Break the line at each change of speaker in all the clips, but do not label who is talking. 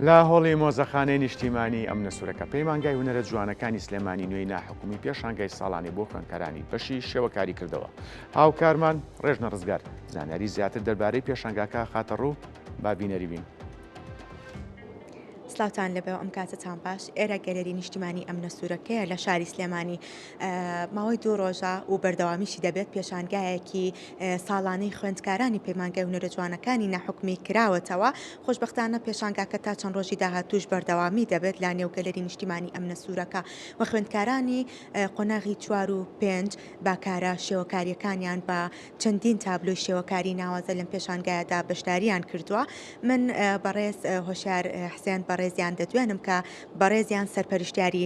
لە هۆڵی مۆزەخانەی نیشتیمانی ئەم نەسوورەکە پەیمانگای هونەرە جوانەکانی سلێمانی نوێی ناحکومی پێشانگای ساڵانی بۆ خوێندکارانی بەشی شێوەکاری کردەوە. هاوکارمان ڕێژنە ڕزگار زانیاری زیاتر دەربارەی پێشانگاکە خاتە ڕوو با بینەری بین.
سلااوان لەبەوە ئەم کاتتان باش ئێرە گەلەری نیشتیمانی ئەم نەسوورەکەیە لە شاری سلێمانی ماوەی 2 ڕۆژە و بەردەوامیشی دەبێت پێشانگایەکی ساڵانەی خوێندکارانی پەیمانگای هونەرە جوانەکانی ناحکمی کراوەتەوە. خۆشبەختانە پێشانگاکە تا چەند ڕۆژی داهاتوش بەردەوامی دەبێت لا نێو گەلەری نیشتیمانی ئەم نەسوورەکە و خوێندکارانی قۆناغی 4 و 5 باکارە شێوەکاریەکانیان بە چەندین تابلۆی شێوەکاری ناوازە لەم پێشانگایەدا بەشداریان کردووە. من بەڕێز هۆشیار حسێن بەڕێزیان دەتوانم کە بەڕێزیان سەرپەرشتیاری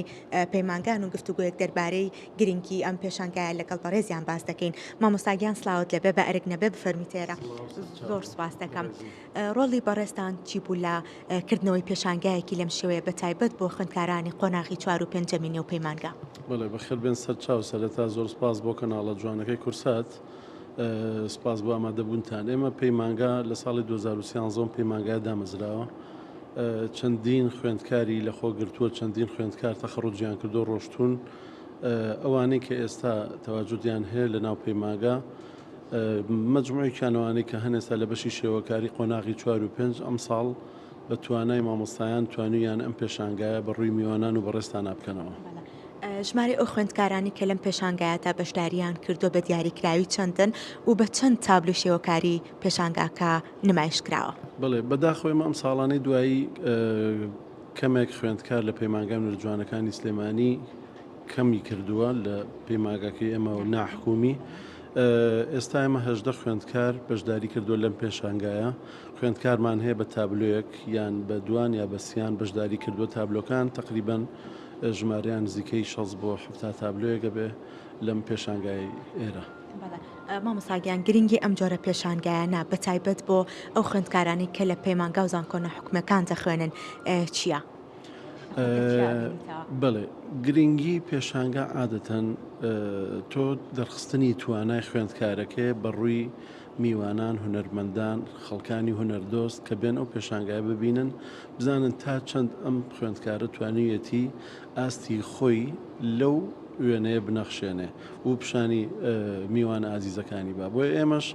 پەیمانگان و گفتوگویەک دەربارەی گرنگی ئەم پێشانگایە لەگەڵ بەڕێزیان باس دەکەین. مامۆستاگیان سلااوت لەبێ بە ئەرک نەبێ بفەرمیتێرە. زۆر سوپاس دەکەم. ڕۆڵی بەڕێستان چی بوو لە کردنەوەی پێشانگایەکی لەم شێوەیە بەتایبەت بۆ خوێندکارانی قۆناغی 4 و 5 نێو پەیمانگا؟
بەڵێ بەخێر بێن سەر چاو سەرەتا زۆر سپاس بۆ کەناڵە جوانەکەی کورسات. سپاس بۆ ئامادەبوونتان. ئێمە پەیمانگا لە ساڵی 2013 پەیمانگای دامەزراوە. چەندین خوێندکاری لە خۆگرتووە، چەندین خوێندکار تەخەڕوجیان کردو ڕۆشتون. ئەوانەی کە ئێستا تەواجودیان هەیە لە ناو پەیمانگا مەجموعی کانەوانەی کە هەنێستا لە بەشی شێوەکاری قۆناغی 4 و 5 ئەم ساڵ بە توانای مامۆستایان توانیان ئەم پێشانگایە بە ڕووی میوانان و بەڕێستان بکەنەوە.
ژمارە ئەو خوێندکارانی کە لەم پێشانگایەتا بەشداریان کردو بە دیاریکراوی چەندن و بە چەند تابلو شێوەکاری پێشانگاکە نمایش کراوە؟
بڵێ بەداخۆی ئەم ساڵانەی دوایی کەمێک خوێندکار لە پەیمانگای هونەرە جوانەکانی سلێمانی کەمی کردووە لە پەیمانگاکەی ئێمە و ناحکومی. ئێستا ئێمە 18 خوێندکار بەشداری کردو لەم پێشانگایە. خوێندکارمان هەیە بە تابلۆیەک یان بە دوان یا بە سیان بەشداری کردووە. تابلۆکان تقریباً ژمارەیان نزیکەی 60 بۆ 70 تابلۆیەکە بێ لەم پێشانگای ئێرە.
مامۆستاگیان گرنگی ئەم جۆرە پێشانگایانە بەتایبەت بۆ ئەو خوێندکارانی کە لە پەیمانگا و زانکۆنە حکومەکان دەخوێنن چییە؟
بڵێ گرنگی پێشانگا عادەتەن تۆ دەرخستنی توانای خوێندکارەکە بەڕووی میوانان، هونەرمەندان، خەڵکانی هونەردۆست کە بێن ئەو پێشانگای ببینن بزانن تا چەند ئەم خوێندکارە توانیەتی ئاستی خۆی لەو وێنەیە بنەخشێنێ و پیشانی میوان ئازیزەکانی با. بۆیە ئێمەش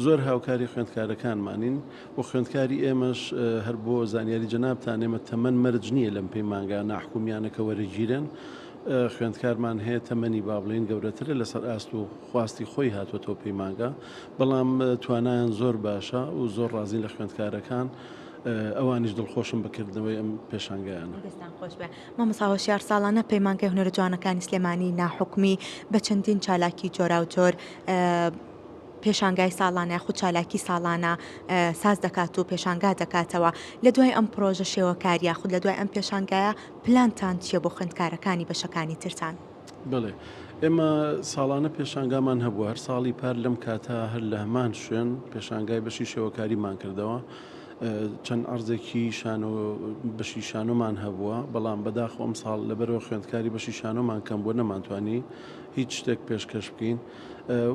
زۆر هاوکاری خوێندکارەکانمانین و خوێندکاری ئێمەش هەر بۆ زانیاری جەنابتان ئێمە تەمەن مەرج نییە لەم پەیمانگا ناحکومیانەکە وەرەگیرن. خوێندکارمان هەیە تەمەنی با بڵێن گەورەترە لەسەر ئاست و خواستی خۆی هاتووەتەوە پەیمانگا، بەڵام توانایان زۆر باشە و زۆر ڕازین لە خوێندکارەکان. ئەوانیش دڵخۆشم بکردنەوەی ئەم پێشانگایانە.
دەستان خۆش بێ. مامۆستا هۆشیار ساڵانە پەیمانگای هونەرە جوانەکانی سلێمانی ناحکمی بە چەندین چالاکی جۆرا و جۆر پێشانگای ساڵانە خود چالاکی ساڵانە ساز دەکات و پێشانگا دەکاتەوە. لە دوای ئەم پرۆژە شێوەکاریە خود لە دوای ئەم پێشانگایە پلانتان چییە بۆ خوێندکارەکانی بەشەکانی ترتان؟
بڵێ ئێمە ساڵانە پێشانگامان هەبووە. هەر ساڵی پار لەم کاتە هەر لە هەمان شوێن پێشانگای بەشی شێوەکاریمان کردەوە. چەند ئەرزێکی بەشی شانۆمان هەبووە، بەڵام بەداخۆ ئەم ساڵ لەبەرەوە خوێندکاری بەشی شانۆمان کەم بۆ نەمانتوانی هیچ شتێک پێشکەش بکەین.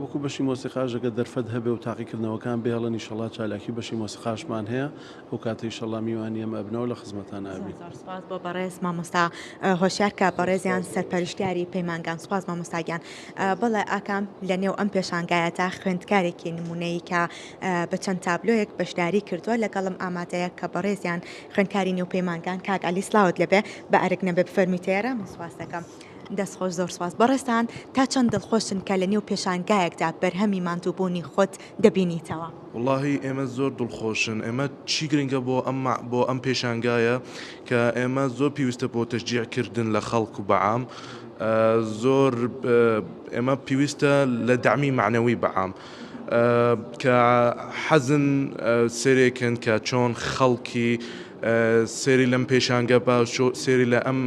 وەکو بەشی مۆسیقاژەکە دەرفەت هەبێ و تاقیکردنەوەکان بێڵەن ئیشەڵا چالاکی بەشی مۆسیقاشمان هەیە ئەو کاتە ئیشەڵا میوانی ئەمە ئەبنەوە لە خزمەتان ئابی.
سپاس بۆ بەڕێز مامۆستا هۆشیار کە بەڕێزیان سەرپەرشتیاری پەیمانگان. سپاس مامۆستاگیان. بەڵێ ئاکام لە نێو ئەم پێشانگایەتا خوێندکارێکی نمونەیە کە بە چەند تابلۆیەک بەشداری کردووە لەگەڵم ئامادەیە کە بەڕێزیان خوێندکاری نێو پەیمانگان کاک عەلی سلااوت لەبێ بە ئەرک نەبێ بفەرمیتێرە. من سپاس دەکەم. دەستخۆش زۆر سپاس. بەڕێستان تا چەند دڵخۆشن کە لە نێو پێشانگایەکدا بەرهەمی ماندووبوونی خۆت دەبینیتەوە؟
واللهی ئێمە زۆر دڵخۆشن. ئێمە چی گرنگە بۆ ئەم پێشانگایە کە ئێمە زۆر پێویستە بۆ تەشجیعکردن لە خەڵک و بەعام. زۆر ئێمە پێویستە لە دەعمی معنەوی بەعام کە حەزن سێرێکن کە چۆن خەڵکی سێری لەم پێشانگە باش سێری لە ئەم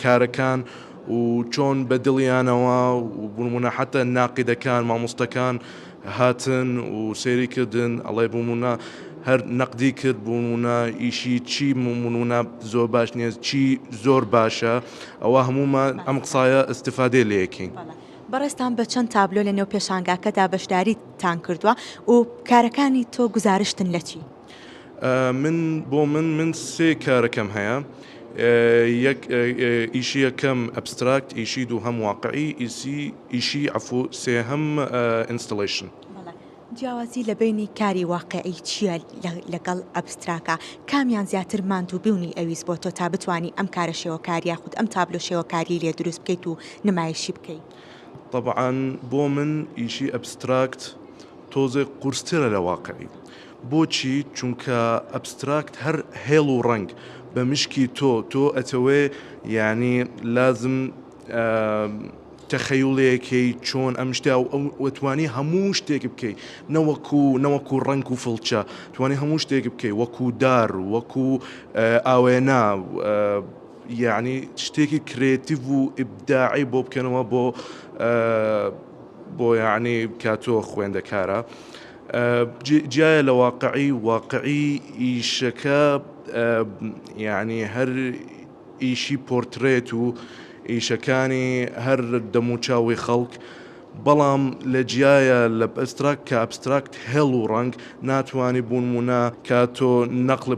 کارەکان و چۆن بە دڵیانەوە و بوونمونە حتى ناقیدەکان مامۆستەکان هاتن و سێری کردن ئەڵێ بوومونە هەر نەقدی کرد بوونمونە ئیشی چی بوونمونە زۆر باش نییە چی زۆر باشە. ئەوە هەمومان ئەم قسایە ئستیفادێ لێیەکەین.
بەڕێستان بە چەند تابلۆ لە نێو پێشانگاکەدا بەشداریتان کردووە و کارەکانی تۆ گزارشتن لە چی؟
من بۆ من سێ کارەکەم هەیە. ئیشی یەکەم ئەبستراکت، ئیشی دووهەم واقعی، ئیشی عفو سێهەم ئینستەڵیشن.
جیاوازی لە بینی کاری واقعی چییە لەگەڵ ئەبستراکە؟ کامیان زیاتر ماندووبوونی ئەویست بۆ تۆ تا بتوانانی ئەم کارە شێوەکاری یاخود ئەم تابلۆ شێوەکاری لێ دروست بکەیت و نمایشی بکەیت؟
طبعاً بۆ من ئیشی ئەبستراکت تۆزێک قورسترە لە واقعی. بۆچی؟ چونکە ئەبستراکت هەر هێڵ و ڕنگ بە مشکی تۆ ئەتەوێ یعنی لازم تەخەیوڵەیەکەی چۆن ئەم شتیا وتوانی هەموو شتێک بکەیت، نەوەکو ڕنگ و فڵچە، توانی هەموو شتێک بکەیت وەکو دار، وەکو ئاوێنا، یعنی شتێکی کرێتیڤ و ئیبداعی بۆ بکەنەوە بۆ یعنی کاتۆ خوێندەکارە. جایە لە واقعی ئیشەکە یعنی هەر ئیشی پۆرترێت و ئیشەکانی هەر دەموچاوی خەڵک، بەڵام لە جیایە لە ئەبستراکت کە ئەبستراکت هێڵ و ڕنگ ناتوانانی بوونمونە کاتۆ نەقل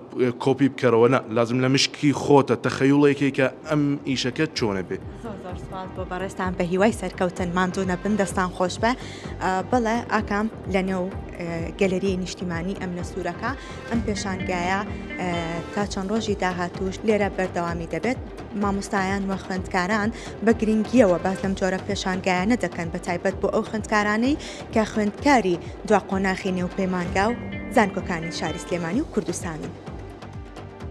کۆپی بکەرەوە، نە لازم لە مشکی خۆتە تەخەیوڵێکی کە ئەم ئیشەکە چۆنە بێ.
زۆر سوال بۆ بەڕێستان بە هیوای سەرکەوتن ماندوو نەبن، دەستان خۆش بە. بەڵێ ئاکام لەنێو گەلەریای نیشتیمانی ئەمنە سوورەکە ئەم پێشانگایە تا چەند ڕۆژی داهاتوش لێرە بەردەوامی دەبێت. مامۆستایان وە خوێندکاران بە گرنگیەوە باس لەم جۆرە پێشانگایانە دەکەن، بە تایبەت بۆ ئەو خوێندکارانەی کە خوێندکاری دوا قۆناغی نێو پەیمانگا و زانکۆکانی شاری سلێمانی و کوردستانن.